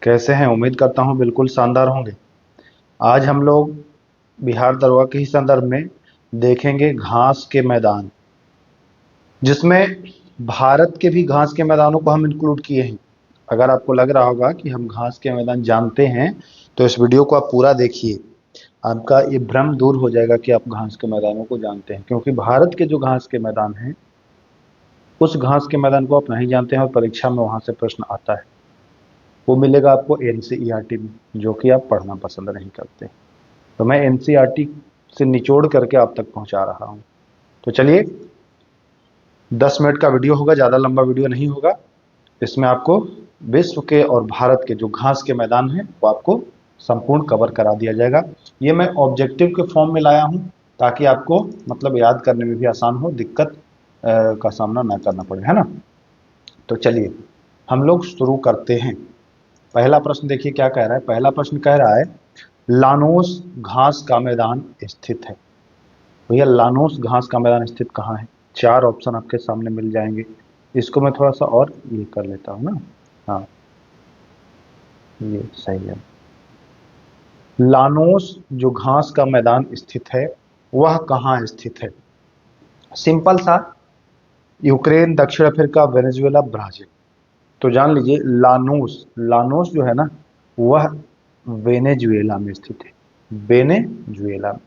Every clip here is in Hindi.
कैसे हैं? उम्मीद करता हूँ बिल्कुल शानदार होंगे। आज हम लोग बिहार दरगाह के ही संदर्भ में देखेंगे घास के मैदान, जिसमें भारत के भी घास के मैदानों को हम इंक्लूड किए हैं। अगर आपको लग रहा होगा कि हम घास के मैदान जानते हैं, तो इस वीडियो को आप पूरा देखिए। आपका ये भ्रम दूर हो जाएगा कि आप घास के मैदानों को जानते हैं, क्योंकि भारत के जो घास के मैदान हैं, उस घास के मैदान को आप नहीं जानते हैं और परीक्षा में वहां से प्रश्न आता है। वो मिलेगा आपको एनसीईआरटी में, जो कि आप पढ़ना पसंद नहीं करते। तो मैं एनसीईआरटी से निचोड़ करके आप तक पहुंचा रहा हूं। तो चलिए, 10 मिनट का वीडियो होगा, ज़्यादा लंबा वीडियो नहीं होगा। इसमें आपको विश्व के और भारत के जो घास के मैदान हैं वो आपको संपूर्ण कवर करा दिया जाएगा। ये मैं ऑब्जेक्टिव के फॉर्म में लाया हूं, ताकि आपको मतलब याद करने में भी आसान हो, दिक्कत का सामना ना करना पड़े, है ना। तो चलिए हम लोग शुरू करते हैं। पहला प्रश्न देखिए क्या कह रहा है। पहला प्रश्न कह रहा है, लानोस घास का मैदान स्थित है। भैया लानोस घास का मैदान स्थित कहाँ है? 4 ऑप्शन आपके सामने मिल जाएंगे। इसको मैं थोड़ा सा और ये कर लेता हूँ ना। हाँ, ये सही है। लानोस जो घास का मैदान स्थित है, वह कहाँ स्थित है? सिंपल सा, यूक्रेन, दक्षिण अफ्रीका, वेनेजुएला, ब्राजील। तो जान लीजिए, लानोस लानोस जो है ना, वह वेनेजुएला में स्थित है। वेनेजुएला में।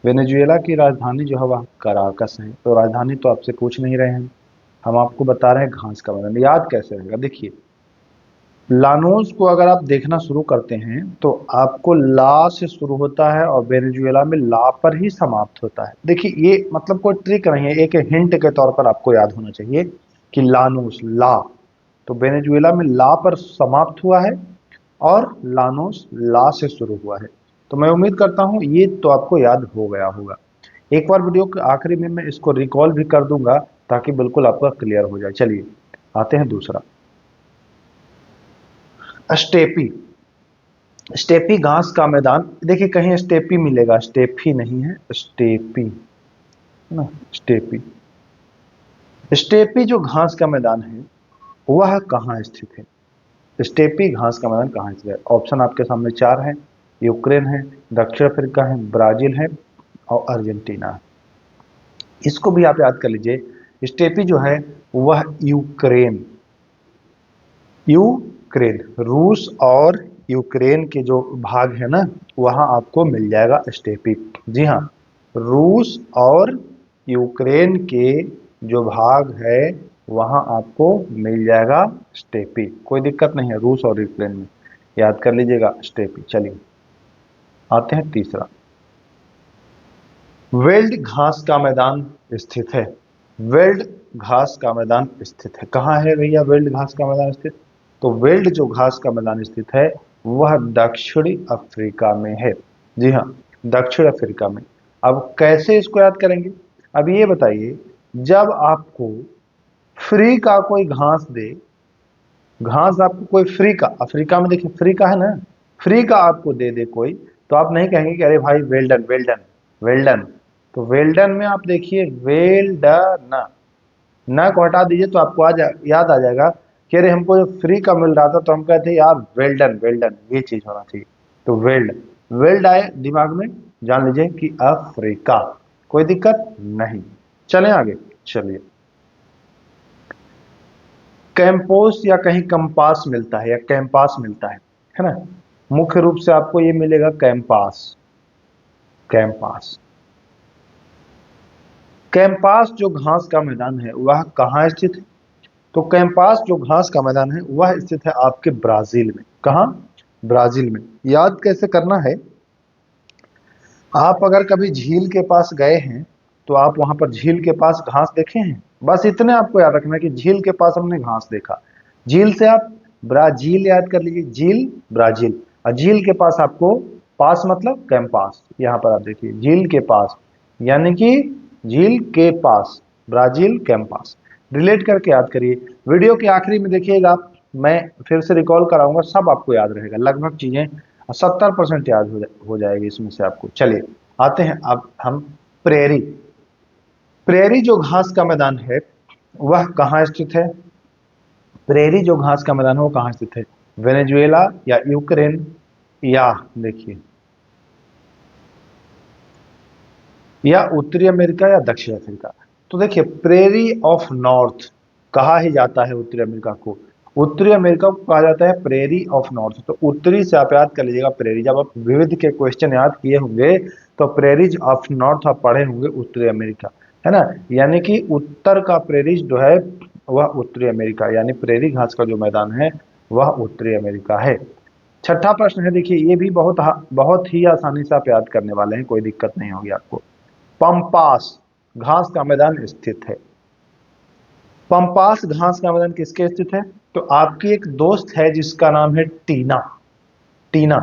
वेनेजुएला की राजधानी जो है वह कराकस है। तो राजधानी तो आपसे पूछ नहीं रहे हैं, हम आपको बता रहे हैं घास का मैदान। याद कैसे रहेगा? देखिए, लानोस को अगर आप देखना शुरू करते हैं तो आपको ला से शुरू होता है और वेनेजुएला में ला पर ही समाप्त होता है। देखिए, ये मतलब कोई ट्रिक नहीं है, एक हिंट के तौर पर आपको याद होना चाहिए कि लानोस ला, तो वेनेजुएला में ला पर समाप्त हुआ है और लानोस ला से शुरू हुआ है। तो मैं उम्मीद करता हूं ये तो आपको याद हो गया होगा। एक बार वीडियो के आखिरी में मैं इसको रिकॉल भी कर दूंगा, ताकि बिल्कुल आपका क्लियर हो जाए। चलिए आते हैं दूसरा, स्टेपी। स्टेपी घास का मैदान। देखिए, कहीं स्टेपी मिलेगा, स्टेपी नहीं है, स्टेपी ना, स्टेपी। स्टेपी जो घास का मैदान है वह कहाँ स्थित है? स्टेपी घास का मैदान कहाँ स्थित है? ऑप्शन आपके सामने 4 है। यूक्रेन है, दक्षिण अफ्रीका है, ब्राजील है और अर्जेंटीना है। इसको भी आप याद कर लीजिए। स्टेपी जो है वह यूक्रेन, यूक्रेन, रूस और यूक्रेन के जो भाग है ना, वहां आपको मिल जाएगा स्टेपी। जी हाँ, रूस और यूक्रेन के जो भाग है वहां आपको मिल जाएगा स्टेपी। कोई दिक्कत नहीं है, रूस और यूक्रेन में। याद कर लीजिएगा स्टेपी। चलिए आते हैं तीसरा, वेल्ड घास का मैदान स्थित है। वेल्ड घास का मैदान स्थित है कहाँ है भैया? वेल्ड घास का मैदान स्थित, तो वेल्ड जो घास का मैदान स्थित है वह दक्षिणी अफ्रीका में है। जी हाँ, दक्षिण अफ्रीका में। अब कैसे इसको याद करेंगे? अब ये बताइए, जब आपको फ्री का कोई घास दे, घास आपको कोई फ्री का, अफ्रीका में देखिए फ्री का है ना, फ्री का आपको दे दे कोई, तो आप नहीं कहेंगे कि अरे भाई वेल्डन वेल्डन वेल्डन। तो वेल्डन में आप देखिए वेल्डन, न को हटा दीजिए तो आपको याद आ जाएगा कि अरे हमको जो फ्री का मिल रहा था तो हम कहते यार वेल्डन वेल्डन, ये चीज होना चाहिए। तो वेल्ड, वेल्ड आए दिमाग में, जान लीजिए कि अफ्रीका। कोई दिक्कत नहीं। चलें आगे। चलिए, कैंपोस या कहीं कंपास मिलता है या कैंपास मिलता है ना। मुख्य रूप से आपको ये मिलेगा कैंपास। कैंपास, कैंपास जो घास का मैदान है वह कहाँ स्थित है? तो कैंपास जो घास का मैदान है वह स्थित है आपके ब्राजील में। कहाँ? ब्राजील में। याद कैसे करना है? आप अगर कभी झील के पास गए हैं तो आप वहां पर झील के पास घास देखे हैं? बस इतने आपको याद रखना है कि झील के पास हमने घास देखा। झील से आप ब्राजील याद कर लीजिए, झील ब्राजील। और झील के पास आपको, पास मतलब कैंपास। यहाँ पर आप देखिए झील के पास, यानी कि झील के पास ब्राजील कैंपास। रिलेट करके याद करिए। वीडियो के आखिरी में देखिएगा, मैं फिर से रिकॉल कराऊंगा, सब आपको याद रहेगा, लगभग चीजें 70% याद हो जाएगी इसमें से आपको। चलिए आते हैं अब हम प्रेरी। प्रेरी जो घास का मैदान है वह कहाँ स्थित है? प्रेरी जो घास का मैदान है वो कहाँ स्थित है? वेनेजुएला या यूक्रेन या देखिए या उत्तरी अमेरिका या दक्षिण अफ्रीका। तो देखिए प्रेरी ऑफ नॉर्थ कहा ही जाता है उत्तरी अमेरिका को, उत्तरी अमेरिका को कहा जाता है प्रेरी ऑफ नॉर्थ। तो उत्तरी से आप याद कर लीजिएगा प्रेरी, जब आप विविध के क्वेश्चन याद किए होंगे तो प्रेरीज ऑफ नॉर्थ आप पढ़े होंगे उत्तरी अमेरिका, है ना। यानी कि उत्तर का प्रेरीज जो है वह उत्तरी अमेरिका, यानी प्रेरी घास का जो मैदान है वह उत्तरी अमेरिका है। छठा प्रश्न है, देखिए ये भी बहुत ही आसानी से आप याद करने वाले हैं, कोई दिक्कत नहीं होगी आपको। पंपास घास का मैदान स्थित है। पंपास घास का मैदान किसके स्थित है? तो आपकी एक दोस्त है जिसका नाम है टीना। टीना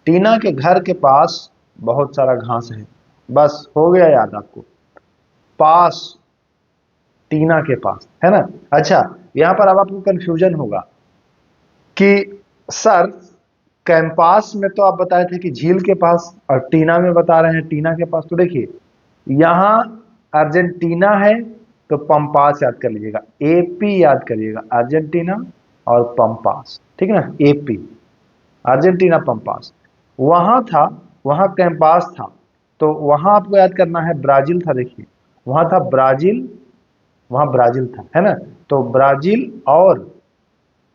टीना के घर के पास बहुत सारा घास है, बस हो गया याद आपको, पास टीना के पास, है ना। अच्छा यहां पर अब आपको कंफ्यूजन होगा कि सर कैंपास में तो आप बताए थे कि झील के पास, और टीना में बता रहे हैं टीना के पास। तो देखिए यहां अर्जेंटीना है तो पंपास याद कर लीजिएगा, एपी याद करिएगा, अर्जेंटीना और पंपास, ठीक है ना, एपी अर्जेंटीना पंपास। वहां था, वहां कैंपास था, तो वहां आपको याद करना है ब्राजील था। देखिए वहां था ब्राजील, वहां ब्राजील था, है ना। तो ब्राजील और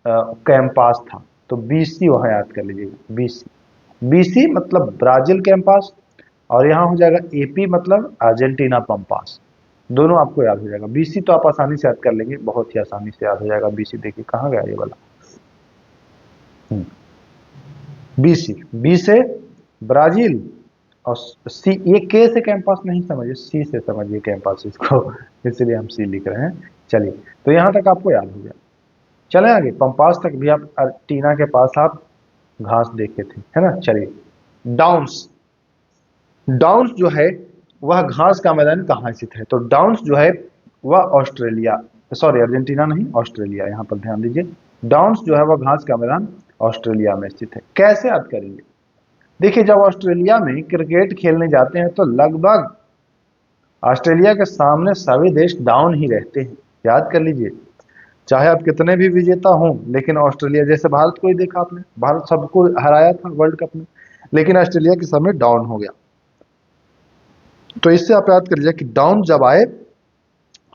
कैंपास था, तो बीसी वहां याद कर लीजिएगा, बीसी। बीसी मतलब ब्राजील कैंपास, और यहाँ हो जाएगा एपी मतलब अर्जेंटीना पंपास, दोनों आपको याद हो जाएगा। बीसी तो आप आसानी से याद कर लेंगे, बहुत ही आसानी से याद हो जाएगा बीसी। देखिए कहाँ गया ये वाला, बीसी, बी से ब्राजील, और सी, ये के से कैंपास नहीं समझिए, सी से समझिए कैंपास इसको, इसलिए हम सी लिख रहे हैं। चलिए तो यहाँ तक आपको याद हो गया, चले आगे। पंपास तक भी आप टीना के पास आप घास देखे थे, है ना। चलिए डाउन्स, डाउन्स जो है वह घास का मैदान कहाँ स्थित है? तो डाउन्स जो है वह ऑस्ट्रेलिया, सॉरी अर्जेंटीना नहीं ऑस्ट्रेलिया, यहाँ पर ध्यान दीजिए। डाउन्स जो है वह घास का मैदान ऑस्ट्रेलिया में स्थित है। कैसे याद करेंगे? देखिए जब ऑस्ट्रेलिया में क्रिकेट खेलने जाते हैं तो लगभग ऑस्ट्रेलिया के सामने सभी देश डाउन ही रहते हैं, याद कर लीजिए। चाहे आप कितने भी विजेता हों, लेकिन ऑस्ट्रेलिया, जैसे भारत को ही देखा आपने, भारत सबको हराया था वर्ल्ड कप में, लेकिन ऑस्ट्रेलिया के समय डाउन हो गया। तो इससे आप याद कर लीजिए कि डाउन जब आए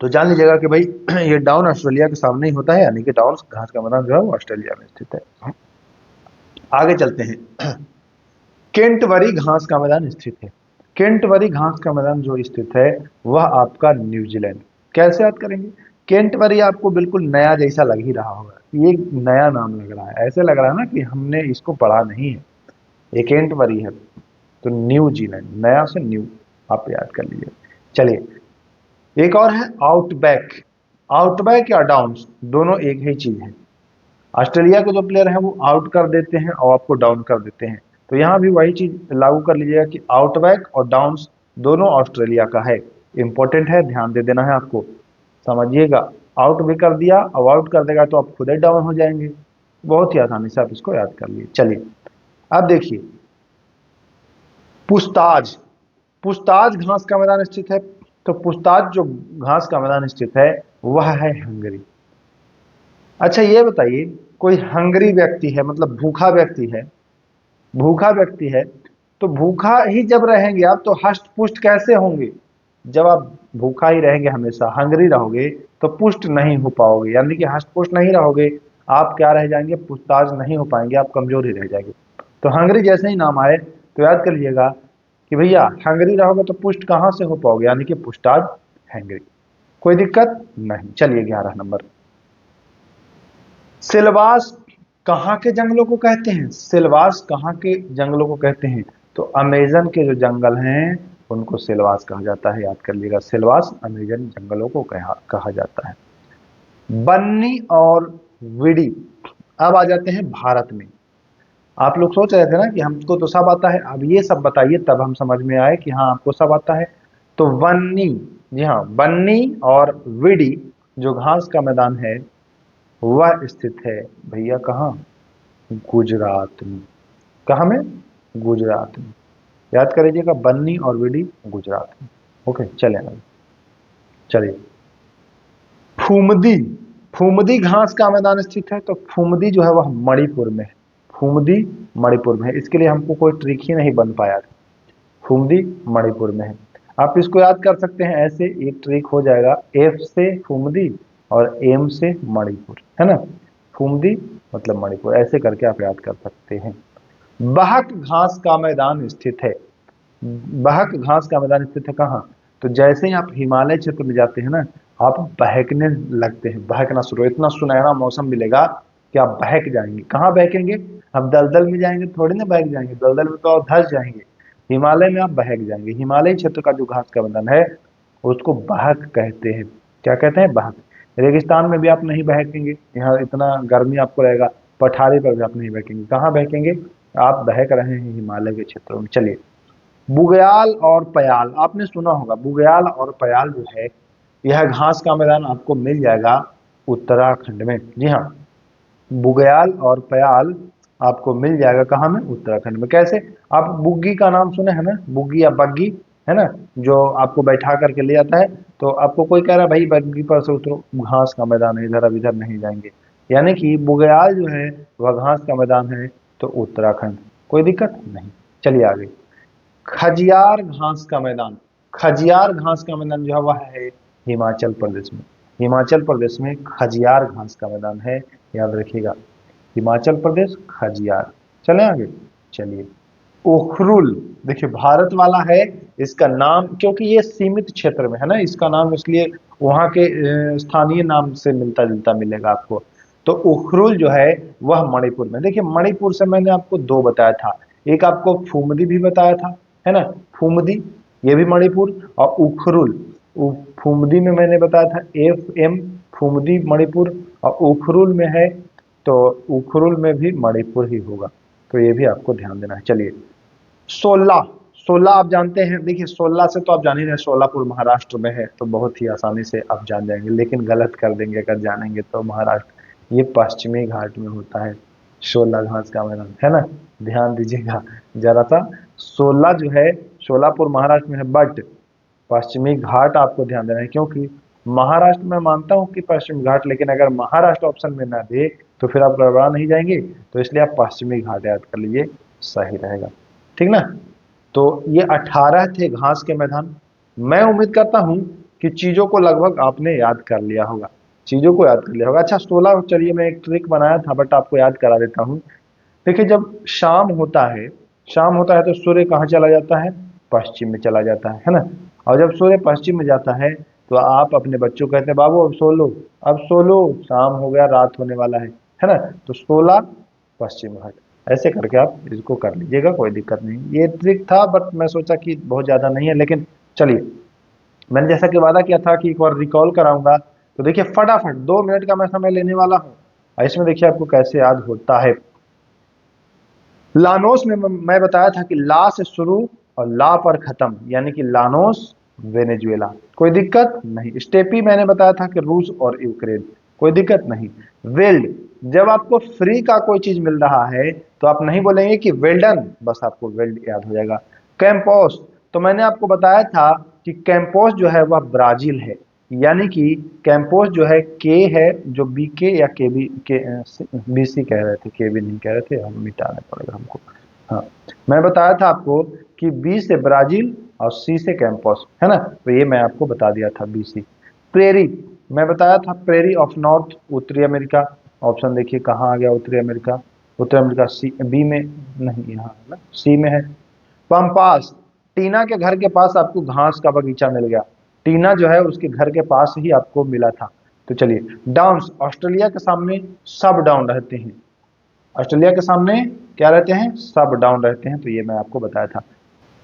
तो जान लीजिएगा कि भाई ये डाउन ऑस्ट्रेलिया के सामने ही होता है, यानी कि डाउन घास का मैदान जो है वो ऑस्ट्रेलिया में स्थित है। आगे चलते हैं, केंटबरी घास का मैदान स्थित है। केंटबरी घास का मैदान जो स्थित है वह आपका न्यूजीलैंड। कैसे याद करेंगे? केंटबरी आपको बिल्कुल नया जैसा लग ही रहा होगा, ये नया नाम लग रहा है, ऐसे लग रहा है ना कि हमने इसको पढ़ा नहीं है। ये केंटबरी है, तो न्यूजीलैंड, नया से न्यू आप याद कर लीजिए। चलिए एक और है आउटबैक। आउटबैक या डाउन्स दोनों एक ही चीज है। ऑस्ट्रेलिया के जो प्लेयर हैं वो आउट कर देते हैं और आपको डाउन कर देते हैं, तो यहाँ भी वही चीज लागू कर लीजिएगा कि आउटबैक और डाउन्स दोनों ऑस्ट्रेलिया का है। इंपॉर्टेंट है, ध्यान दे देना है आपको, समझिएगा। आउट भी कर दिया और आउट कर देगा तो आप खुद ही डाउन हो जाएंगे, बहुत ही आसानी से आप इसको याद कर लिए। चलिए अब देखिए पुस्ताज, पुस्ताज घास का मैदान स्थित है। तो पुस्ताज जो घास का मैदान स्थित है वह है हंगरी। अच्छा ये बताइए, कोई हंगरी व्यक्ति है, मतलब भूखा व्यक्ति है, भूखा व्यक्ति है, तो भूखा ही जब रहेंगे आप तो हष्ट पुष्ट कैसे होंगे? जब आप भूखा ही रहेंगे, हमेशा हंगरी रहोगे तो पुष्ट नहीं हो पाओगे, यानी कि हष्ट पुष्ट नहीं रहोगे, आप क्या रह जाएंगे? पुस्ताज नहीं हो पाएंगे, आप कमजोर ही रह जाएंगे। तो हंगरी जैसे ही नाम आए तो याद कर लीजिएगा कि भैया हंगरी रहोगे तो पुष्ट कहां से हो पाओगे, यानी कि पुस्ताज हैंगरी। कोई दिक्कत नहीं। चलिए 11 नंबर, सिलवास कहाँ के जंगलों को कहते हैं? सिलवास कहाँ के जंगलों को कहते हैं? तो अमेजन के जो जंगल हैं उनको सिलवास कहा जाता है, याद कर लीजिएगा, सिलवास अमेजन जंगलों को कहा जाता है। बन्नी और विडी, अब आ जाते हैं भारत में। आप लोग सोच रहे थे ना कि हमको तो सब आता है, अब ये सब बताइए तब हम समझ में आए कि हाँ आपको सब आता है। तो बन्नी, जी हाँ, बन्नी और विडी जो घास का मैदान है वह स्थित है भैया कहाँ? गुजरात में। कहाँ में? गुजरात में। याद कर लीजिएगा, बन्नी और विडी गुजरात में। ओके चले आगे। चलिए फूमदी, फुमदी घास का मैदान स्थित है, तो फुमदी जो है वह मणिपुर में है। फुमदी मणिपुर में है, इसके लिए हमको कोई ट्रिक ही नहीं बन पाया था। फुमदी मणिपुर में है। आप इसको याद कर सकते हैं ऐसे, एक ट्रिक हो जाएगा, एफ से फुमदी और एम से मणिपुर, है ना। फुमदी मतलब मणिपुर, ऐसे करके आप याद कर सकते हैं। बहक घास का मैदान स्थित है। बहक घास का मैदान स्थित है कहाँ? तो जैसे ही आप हिमालय क्षेत्र में जाते हैं ना, आप बहकने लगते हैं, बहकना शुरू, इतना सुनहरा मौसम मिलेगा कि आप बहक जाएंगे। कहाँ बहकेंगे? हम दलदल में जाएंगे थोड़ी ना बहक जाएंगे, दलदल में तो आप धंस जाएंगे। हिमालय में आप बहक जाएंगे। हिमालय क्षेत्र का जो घास का मैदान है उसको बहक कहते हैं। क्या कहते हैं? बहक। रेगिस्तान में भी आप नहीं बहकेंगे, यहाँ इतना गर्मी आपको रहेगा। पठारी पर भी आप नहीं बहकेंगे। कहाँ बहकेंगे? आप बहक रहे हैं हिमालय के क्षेत्रों में। चलिए, बुग्याल और पयाल आपने सुना होगा। बुग्याल और पयाल जो है, यह घास का मैदान आपको मिल जाएगा उत्तराखंड में। जी हाँ, बुग्याल और पयाल आपको मिल जाएगा कहाँ में? उत्तराखंड में। कैसे? आप बुग्गी का नाम सुने हैं ना, बुग्गी या बग्गी, है ना, जो आपको बैठा करके ले जाता है। तो आपको कोई कह रहा है भाई बग्गी पर से उतरो, घास का मैदान है इधर, अब इधर नहीं जाएंगे। यानी कि बुग्याल जो है वह घास का मैदान है, तो उत्तराखंड। कोई दिक्कत नहीं। चलिए आगे। खजियार घास का मैदान। खजियार घास का मैदान जो है वह है हिमाचल प्रदेश में। हिमाचल प्रदेश में खजियार घास का मैदान है, याद रखिएगा। हिमाचल प्रदेश, खजियार। चले आगे। चलिए, उखरुल, देखिए भारत वाला है इसका नाम, क्योंकि ये सीमित क्षेत्र में है ना, इसका नाम इसलिए वहाँ के स्थानीय नाम से मिलता जुलता मिलेगा आपको। तो उखरुल जो है वह मणिपुर में। देखिए मणिपुर से मैंने आपको दो बताया था, एक आपको फुमदी भी बताया था, है ना, फुमदी, ये भी मणिपुर। और उखरुल, फुमदी में मैंने बताया था एफ एम, फुमदी मणिपुर, और उखरुल में है तो उखरुल में भी मणिपुर ही होगा। तो ये भी आपको ध्यान देना है। चलिए, सोला। सोला आप जानते हैं, देखिए सोला से तो आप जान ही रहे, सोलापुर महाराष्ट्र में है, तो बहुत ही आसानी से आप जान जाएंगे। लेकिन गलत कर देंगे अगर जानेंगे तो। महाराष्ट्र ये पश्चिमी घाट में होता है, शोला घास का मैदान, है ना। ध्यान दीजिएगा जरा सा। सोला जो है सोलापुर महाराष्ट्र में है, बट पश्चिमी घाट आपको ध्यान देना है, क्योंकि महाराष्ट्र में मानता हूं कि पश्चिमी घाट, लेकिन अगर महाराष्ट्र ऑप्शन में ना दे तो फिर आप गड़बड़ा नहीं जाएंगे। तो इसलिए आप पश्चिमी घाट याद कर लीजिए, सही रहेगा। ठीक ना। तो ये 18 थे घास के मैदान। मैं उम्मीद करता हूं कि चीजों को लगभग आपने याद कर लिया होगा, चीजों को याद कर लिया होगा। अच्छा 16, चलिए मैं एक ट्रिक बनाया था बट आपको याद करा देता हूँ। देखिए जब शाम होता है, शाम होता है तो सूर्य कहाँ चला जाता है? पश्चिम में चला जाता है ना। और जब सूर्य पश्चिम में जाता है तो आप अपने बच्चों को कहते हैं बाबू अब सो लो, अब सो लो, शाम हो गया, रात होने वाला है ना। तो 16 पश्चिम घाट, ऐसे करके आप इसको कर लीजिएगा, कोई दिक्कत नहीं। ये ट्रिक था बट मैं सोचा कि बहुत ज्यादा नहीं है, लेकिन चलिए, मैंने जैसा कि वादा किया था कि एक बार रिकॉल कराऊंगा। तो देखिए फटाफट 2 मिनट का मैं समय लेने वाला हूँ, इसमें देखिए आपको कैसे याद होता है। लानोस में मैं बताया था कि ला से शुरू और ला पर खत्म, यानी कि लानोस वेनेजुएला, कोई दिक्कत नहीं। स्टेपी मैंने बताया था कि रूस और यूक्रेन, कोई दिक्कत नहीं। वेल्ड, जब आपको फ्री का कोई चीज मिल रहा है तो आप नहीं बोलेंगे कि वेल्डन, बस आपको वेल्ड याद हो जाएगा। कैंपोस, तो मैंने आपको बताया था कि कैंपोस जो है वह ब्राजील है, यानी कि कैंपोस जो है के है, जो बी के या के बी के बी सी कह रहे थे, के बी नहीं कह रहे थे, हम मिटाना पड़ेगा हमको। हाँ, मैं बताया था आपको कि बी से ब्राजील और सी से कैंपोस, है ना। तो ये मैं आपको बता दिया था, बी सी। प्रेरी, मैं बताया था प्रेरी ऑफ नॉर्थ, उत्तरी अमेरिका। ऑप्शन देखिए कहाँ आ गया उत्तरी अमेरिका? उत्तरी अमेरिका सी, बी में नहीं, यहाँ है ना, सी में है। पंपास, टीना के घर के पास आपको घास का बगीचा मिल गया। टीना जो है उसके घर के पास ही आपको मिला था। तो चलिए, डाउन्स, ऑस्ट्रेलिया के सामने सब डाउन रहते हैं। ऑस्ट्रेलिया के सामने क्या रहते हैं? सब डाउन रहते हैं। तो ये मैं आपको बताया था।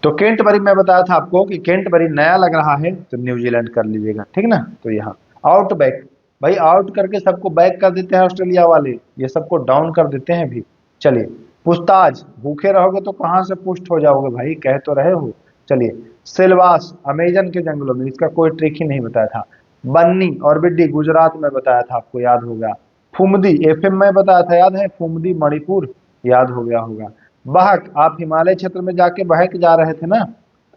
तो केंटबरी में बताया था आपको कि केंटबरी नया लग रहा है तो न्यूजीलैंड कर लीजिएगा, ठीक ना। तो यहाँ आउटबैक, भाई आउट करके सबको बैक कर देते हैं ऑस्ट्रेलिया वाले, ये सबको डाउन कर देते हैं भी। चलिए, पुछताछ, भूखे रहोगे तो कहाँ से पुष्ट हो जाओगे भाई, कह तो रहे हो। चलिए, सिलवास, अमेजन के जंगलों में, इसका कोई ट्रिक ही नहीं बताया था। बन्नी और बिड्डी गुजरात में बताया था, आपको याद होगा। फुमदी एफएम में बताया था, याद है, फुमदी मणिपुर, याद हो गया होगा। बहक, आप हिमालय क्षेत्र में जाके बहक जा रहे थे ना,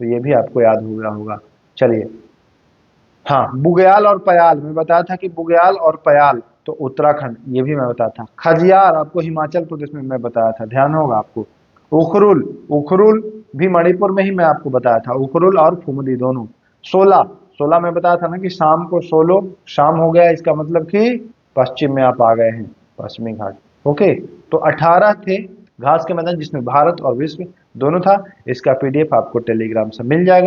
तो ये भी आपको याद हो गया होगा। चलिए, हाँ, बुग्याल और पयाल, मैं बताया था कि बुग्याल और पयाल तो उत्तराखंड, ये भी मैं बताया था। खजियार आपको हिमाचल प्रदेश में मैं बताया था, ध्यान होगा आपको। उखरुल, उखरुल भी मणिपुर में ही मैं आपको बताया था, उखरुल और फुमदी दोनों। सोला, सोला मैं बताया था ना कि शाम को सोलो, शाम हो गया, इसका मतलब कि पश्चिम में आप आ गए हैं, पश्चिमी घाट। ओके, तो 18 थे घास के मैदान जिसमें भारत और विश्व दोनों था। इसका पीडीएफ आपको टेलीग्राम से मिल जाएगा।